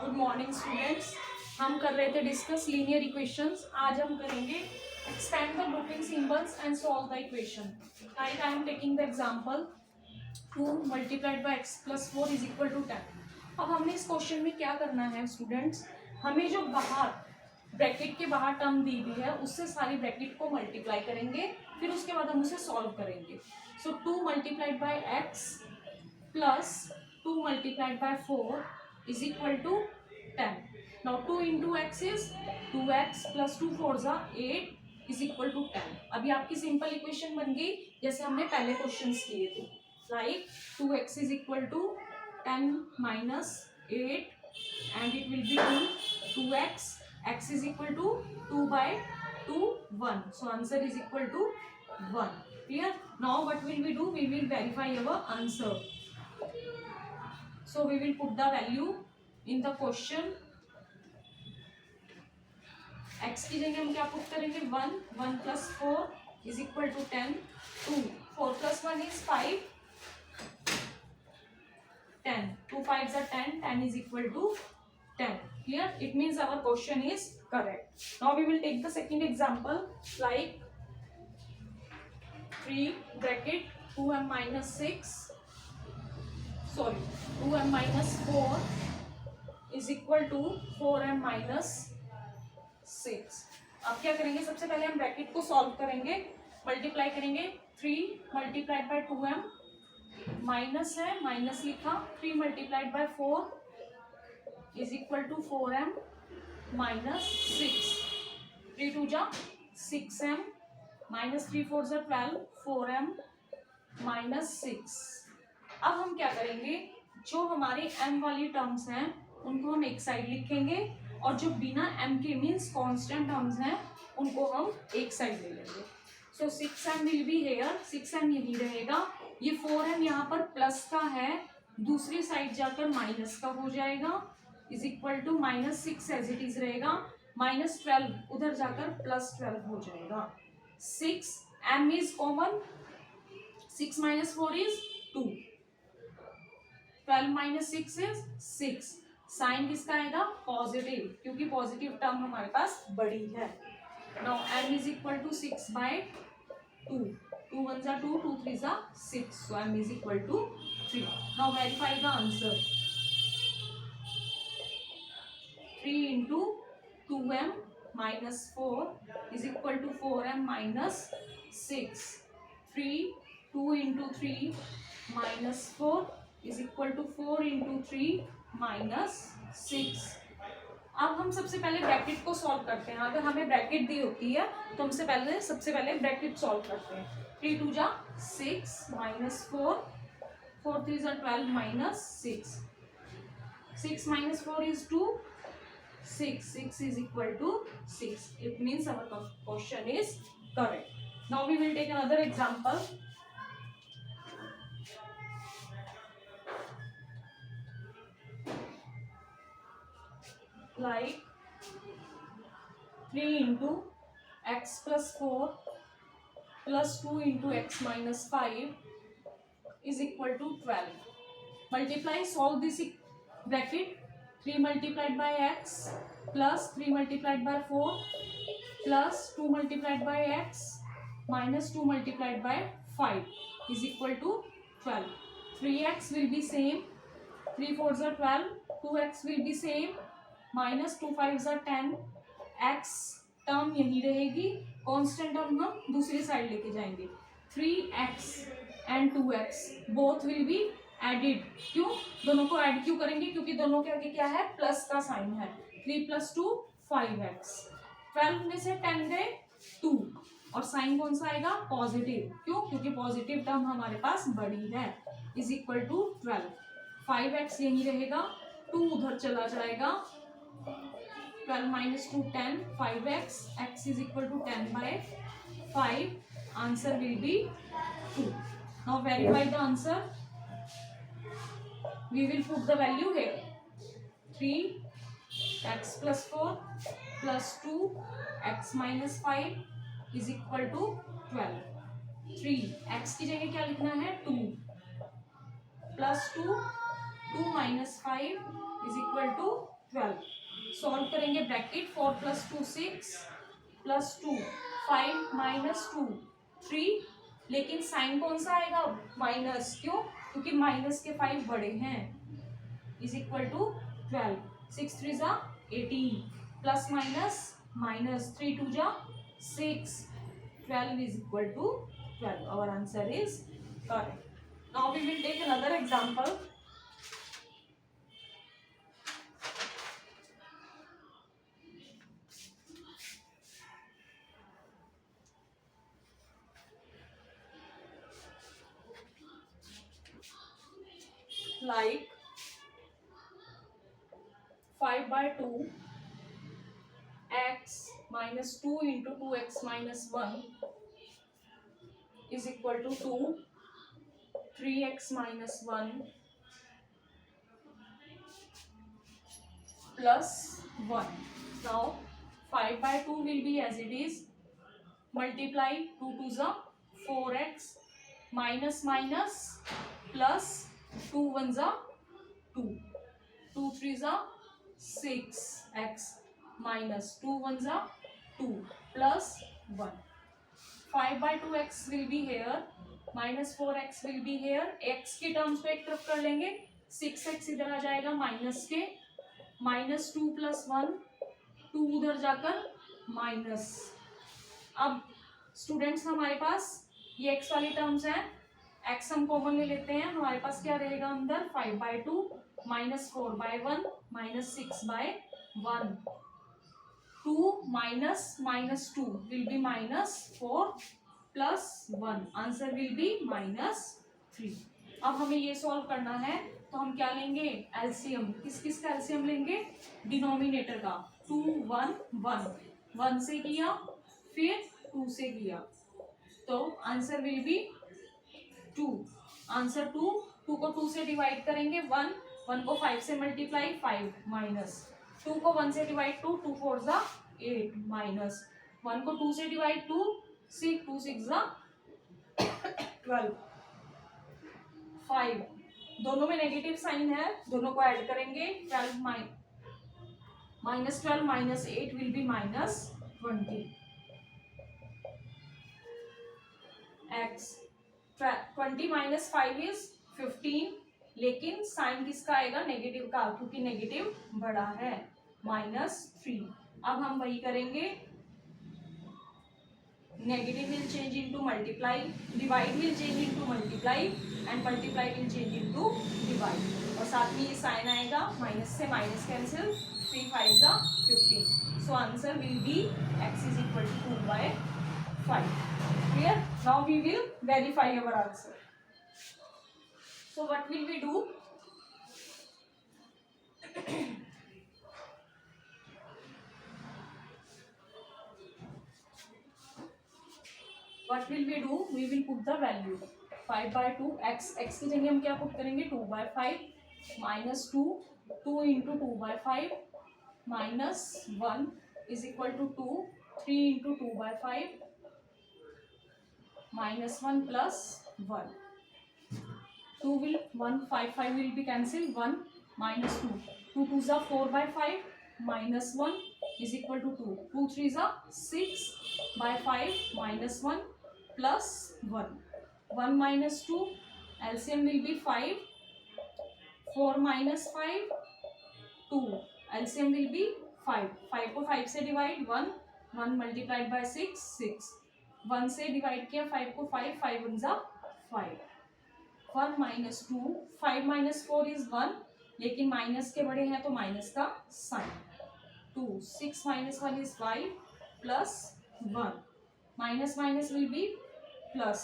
Good morning students. हम कर रहे थे डिस्कस लीनियर इक्वेशंस। आज हम करेंगे expand the grouping symbols and solve the equation. Like I am taking the example 2 multiplied by x plus 4 is equal to 10। अब हमने इस क्वेश्चन में क्या करना है स्टूडेंट्स, हमें जो बाहर ब्रैकेट के बाहर टर्म दी हुई है उससे सारी ब्रैकेट को मल्टीप्लाई करेंगे, फिर उसके बाद हम उसे सॉल्व करेंगे। सो 2 multiplied by x plus 2 multiplied by 4 is equal to 10. Now 2 into x is 2x plus 2 4s are 8 is equal to 10. अभी आपकी सिंपल इक्वेशन बन गई जैसे हमने पहले क्वेश्चंस किए थे। Like 2x is equal to 10 minus 8 and it will be 2x. x is equal to 2 by 2 1. So answer is equal to 1. Clear? Now what will we do? We will verify our answer. So we will put the value in the question. x की जगह हम क्या put करेंगे 1 1 plus 4 is equal to 10 2 4 plus 1 is 5 10 2 5s are 10 10 is equal to 10. Clear? It means our question is correct. Now we will take the second example like 3 bracket 2m minus 6 sorry 2m minus 4 is equal to 4m minus 6. अब क्या करेंगे, सबसे पहले हम bracket को solve करेंगे, multiply करेंगे 3 multiplied by 2m minus है माइनस लिखा 3 multiplied by 4 is equal to 4m minus 6 3 2 जा 6m माइनस 3 4 जा 12 4m माइनस 6। अब हम क्या करेंगे, जो हमारे m वाली टर्म्स हैं उनको हम एक साइड लिखेंगे और जो बिना m के मीन्स कांस्टेंट टर्म्स हैं उनको हम एक साइड ले लेंगे। सो 6m will be here, 6m यही रहेगा, ये 4m यहाँ पर प्लस का है दूसरी साइड जाकर माइनस का हो जाएगा is equal to minus 6 as it is रहेगा, माइनस 12 उधर जाकर प्लस 12 हो जाएगा। 6m is common, 6 minus 4 is 2 12 minus 6 is 6। Sign किसका आएगा पॉजिटिव, क्योंकि पॉजिटिव टर्म हमारे पास बड़ी है। Now m is equal to 6 by 2 2 1 2 2 3 6 so m is equal to 3। Now verify the answer 3 into 2m minus 4 is equal to 4m minus 6 3 2 into 3 minus 4 is equal to 4 into 3 minus 6। अब हम सबसे पहले bracket को solve करते हैं। अगर हमें bracket दी होती है तो हम सबसे पहले ब्रैकेट सॉल्व करते हैं। 3 2 जा 6 माइनस 4 4 3 जा 12 minus 6 6 minus 4 is 2 6 6 is equal to 6. It means our question is correct. Now we will take another example. Like 3 into x plus 4 plus 2 into x minus 5 is equal to 12. Multiply, solve this bracket. 3 multiplied by x plus 3 multiplied by 4 plus 2 multiplied by x minus 2 multiplied by 5 is equal to 12. 3x will be same, 3 4s are 12, 2x will be same, minus 2 5s are 10, x term यही रहेगी, constant term हम दूसरी side लेके जाएंगे। 3x and 2x both will be added. क्यों दोनों को add क्यों करेंगे, क्योंकि दोनों के आगे क्या है प्लस का साइन है। 3 + 2 5x, 12 में से 10 गए 2 और साइन कौन सा आएगा पॉजिटिव। क्यों, क्योंकि पॉजिटिव टर्म हमारे पास बड़ी है इज इक्वल टू 12। 5x यही रहेगा, 2 उधर चला जाएगा, 12 minus 2 10 5x, x is equal to 10 by 5, answer will be 2. Now verify the answer. We will put the value here, 3 x plus 4 plus 2 x minus 5 is equal to 12. 3 x की जगह क्या लिखना है 2 plus 2 2 minus 5 is equal to 12 solve करेंगे bracket 4 + 2 6 + 2 5 - 2 3 लेकिन sign कौन सा आएगा माइनस क्यों क्योंकि माइनस के 5 बड़े हैं इज इक्वल टू 12 6 3 जा 18 प्लस माइनस 3 2 जा 6 12 is equal to 12 our answer is correct now we will take another example like 5/2 x minus 2 into 2x minus 1 is equal to 2 3x minus 1 plus 1 now 5/2 will be as it is multiply 2 to the 4x minus plus 2 1 जा 2 2 3 जा 6x minus 2 1 जा 2 plus 1 5/2x will be here minus 4x will be here x के terms को एक तरफ कर लेंगे 6x इधर आ जाएगा माइनस के -2 + 1 2 उधर जाकर माइनस अब स्टूडेंट्स हमारे पास ये x वाली टर्म्स हैं x हम कॉमन ले लेते हैं हमारे पास क्या रहेगा अंदर 5/2 -4/1 -6/1 2 -2 will be -4 + 1 answer will be -3 अब हमें ये सॉल्व करना है तो हम क्या लेंगे एलसीएम किस का एलसीएम लेंगे डिनोमिनेटर का 2 1 1 1 से किया फिर 2 से किया तो आंसर विल बी 2 आंसर 2 को 2 से डिवाइड करेंगे 1 को 5 से मल्टीप्लाई 5 माइनस 2 को 1 से डिवाइड 2 4 जा 8 माइनस 1 को 2 से डिवाइड 2 6 जा 12 5 दोनों में नेगेटिव साइन है दोनों को ऐड करेंगे 12 -12 -8 विल बी -20 x 20 - 5 इज 15 लेकिन साइन किसका आएगा नेगेटिव का क्योंकि नेगेटिव बड़ा है -3 अब हम वही करेंगे negative will change into multiply divide will change into multiply and multiply will change into divide और साथ में ये साइन आएगा माइनस से माइनस कैंसिल 3 5 जा 15 so answer will be x is equal to 2/5 clear now we will verify our answer so what will we do what will we do we will put the value 5/2 x की जगह हम क्या put करेंगे 2/5 -2 2 into 2/5 -1 is equal to 2 3 into 2/5 -1 plus 1 2 will 1 5 will be cancelled 1 -2 2 2 are 4/5 -1 is equal to 2 2 3 are 6/5 -1 plus 1 1 minus 2 LCM will be 5 4 minus 5 2 LCM will be 5 5 को 5 से divide 1 multiplied by 6 1 से divide किया 5 को 5 1 जा 5 1 minus 2 5 minus 4 is 1 लेकिन minus के बड़े हैं तो माइनस का sign 2 6 minus 1 is 5 plus 1 minus will be plus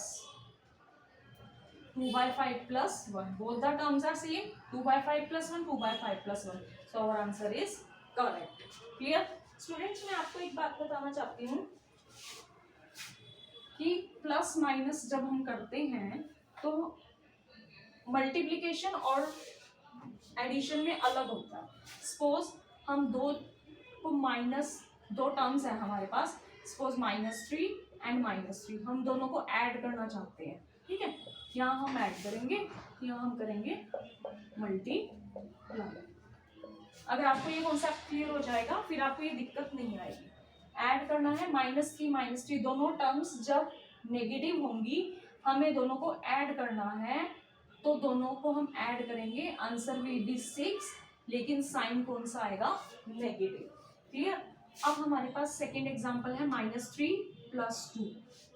2/5 plus 1 both the terms are same 2/5 plus 1 2/5 plus 1 so our answer is correct clear students मैं आपको एक बात बताना चाहती हूँ कि प्लस माइनस जब हम करते हैं तो मल्टीप्लिकेशन और एडिशन में अलग होता है सपोज हम दो टर्म्स हैं हमारे पास सपोज -3 एंड -3 हम दोनों को ऐड करना चाहते हैं ठीक है यहाँ हम ऐड करेंगे यहाँ हम करेंगे मल्टीप्लाई अगर आपको ये कॉन्सेप्ट क्लियर हो जाएगा फिर आपको ये दिक्कत नहीं आएगी। ऐड करना है -3 दोनों टर्म्स जब नेगेटिव होंगी हमें दोनों को ऐड करना है, तो दोनों को हम ऐड करेंगे, आंसर विल बी 6, लेकिन साइन कौन सा आएगा, नेगेटिव। क्लियर। अब हमारे पास सेकेंड एग्जाम्पल है -3 + 2,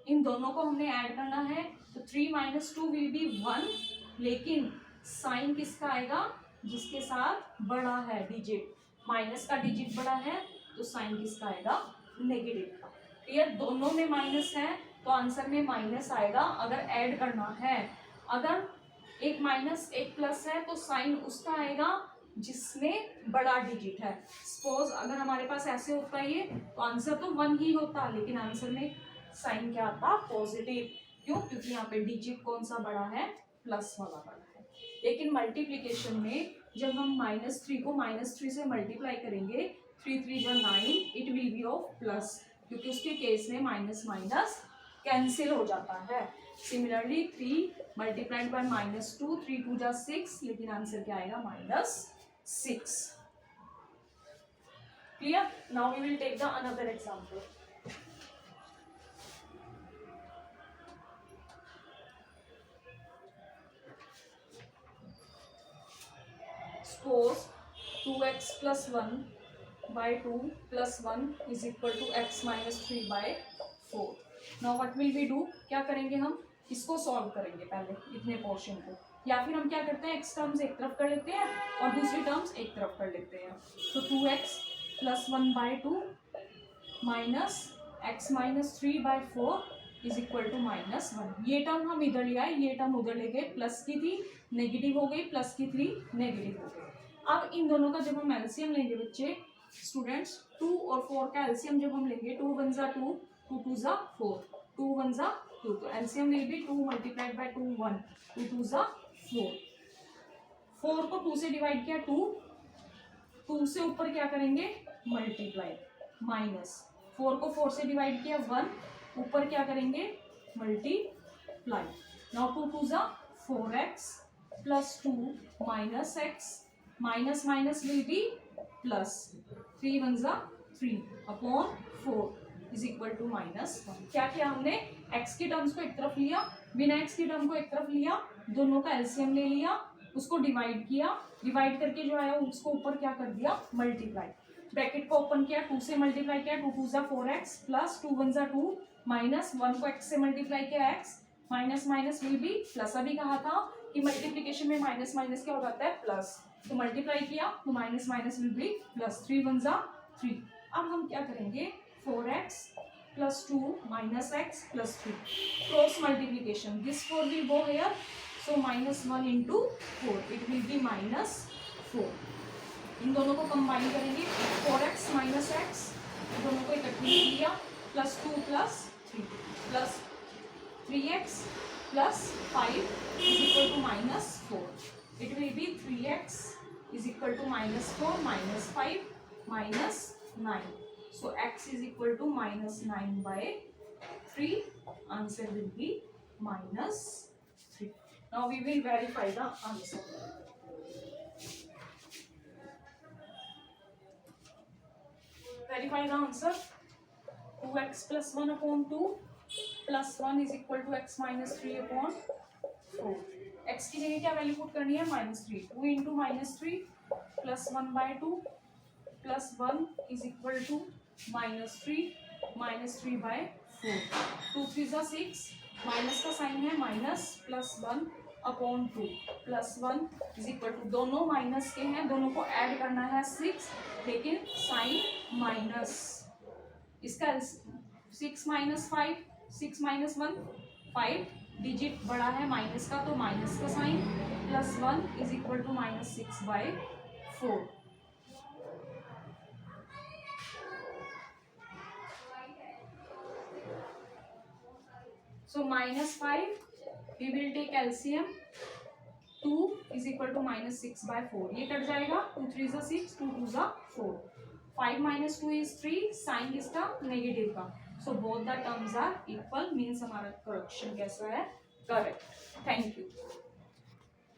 इन दोनों को हमने ऐड करना है, तो 3 - 2 विल बी 1, लेकिन साइन किसका आएगा, जिसके साथ बड़ा है डिजिट, माइनस का डिजिट बड़ा है तो साइन किसका आएगा, नेगेटिव का। क्लियर। दोनों में माइनस है तो आंसर में माइनस आएगा अगर ऐड करना है। अगर एक माइनस एक प्लस है तो साइन उसका आएगा जिसमें बड़ा डिजिट है। सपोज अगर हमारे पास ऐसे होता है ये, तो आंसर तो 1 ही होता, लेकिन आंसर में साइन क्या आता, पॉजिटिव। क्यों, क्योंकि यहाँ पे डिजिट कौन सा बड़ा है, प्लस वाला बड़ा है। लेकिन मल्टीप्लीकेशन में जब हम -3 को -3 से मल्टीप्लाई करेंगे, 3 3 जा 9, it will be of plus, क्योंकि उसके केस में माइनस माइनस कैंसिल हो जाता है। सिमिलरली 3 मल्टीप्लाइड बाय -2, 3 2 जा 6, लेकिन आंसर क्या आएगा, -6। Clear. Now we will take the another example. Suppose 2x + 1/2 + 1 is equal to x - 3/4। Now what will we do? क्या करेंगे हम, इसको सॉल्व करेंगे पहले इतने पोर्शन को, या फिर हम क्या करते हैं, x टर्म्स एक तरफ कर लेते हैं और दूसरी टर्म्स एक तरफ कर लेते हैं। तो 2x + 1/2 minus x - 3/4 is equal to -1। ये टर्म हम इधर ले आए, ये टर्म उधर ले गए, प्लस की थी नेगेटिव हो गई, प्लस की 3 नेगेटिव हो गई। अब इन दोनों का जब हम एलसीएम लेंगे बच्चे, स्टूडेंट्स, 2 और 4 का एलसीएम जब हम लेंगे, 2 1 जा 2, 2 2 जा 4, 2 1 जा 2, तो एलसीएम विल बी 2 × 2 1, 2 2 जा 4। 4 को 2 से डिवाइड किया 2, 2 से ऊपर क्या करेंगे, मल्टीप्लाई, माइनस 4 को 4 से डिवाइड किया 1, ऊपर क्या करेंगे, मल्टीप्लाई। नाउ 2 2 जा 4x + 2 - x, minus minus will be plus, 3 1 जा 3 अपॉन 4 इज इक्वल टू -1। क्या किया हमने, x की टर्म्स को एक तरफ लिया, बिना x की टर्म को एक तरफ लिया, दोनों का एलसीएम ले लिया, उसको डिवाइड किया, डिवाइड करके जो आया उसको ऊपर क्या कर दिया, मल्टीप्लाई। ब्रैकेट को ओपन किया, 2 से मल्टीप्लाई किया, 2 2 जा 4x प्लस 2 1 जा 2 माइनस 1 को x से मल्टीप्लाई किया, x minus minus will be plus. अभी कहा था कि मल्टीप्लीकेशन में माइनस माइनस क्या हो जाता है, प्लस, तो मल्टीप्लाई किया तो minus minus will be plus, 3 1 जा 3। अब हम क्या करेंगे, 4x + 2 - x + 3 cross multiplication, this 4 will go here, so -1 × 4 it will be -4। इन दोनों को कंबाइन करेंगे, 4x - x, दोनों को इकट्ठे लिया, +2 + 3 plus 3x + 5 is equal to -4। It will be 3x is equal to -4 - 5 - 9. So x is equal to -9/3. Answer will be -3. Now we will verify the answer. Verify the answer. 2x + 1/2 + 1 is equal to x - 3/4. x की जगह क्या value put करनी है, -3, 2 × -3 + 1/2 + 1 is equal to -3 - 3/4, 2 3 जा 6, minus का sign है minus, +1/2 + 1 is equal to, दोनों minus के हैं, दोनों को ऐड करना है 6, लेकिन साइन माइनस, इसका 6 - 5, 6 - 1 5, डिजिट बड़ा है माइनस का तो माइनस का sign, +1 is equal to -6/4। So -5 we will take LCM, 2 is equal to -6/4, ये कट जाएगा, 2 3 जा 6, 2 2 जा 4, 5 - 2 इज 3, साइन किसका, नेगेटिव का, so both the terms are equal, means हमारा करेक्शन कैसा है, करेक्ट। Thank you.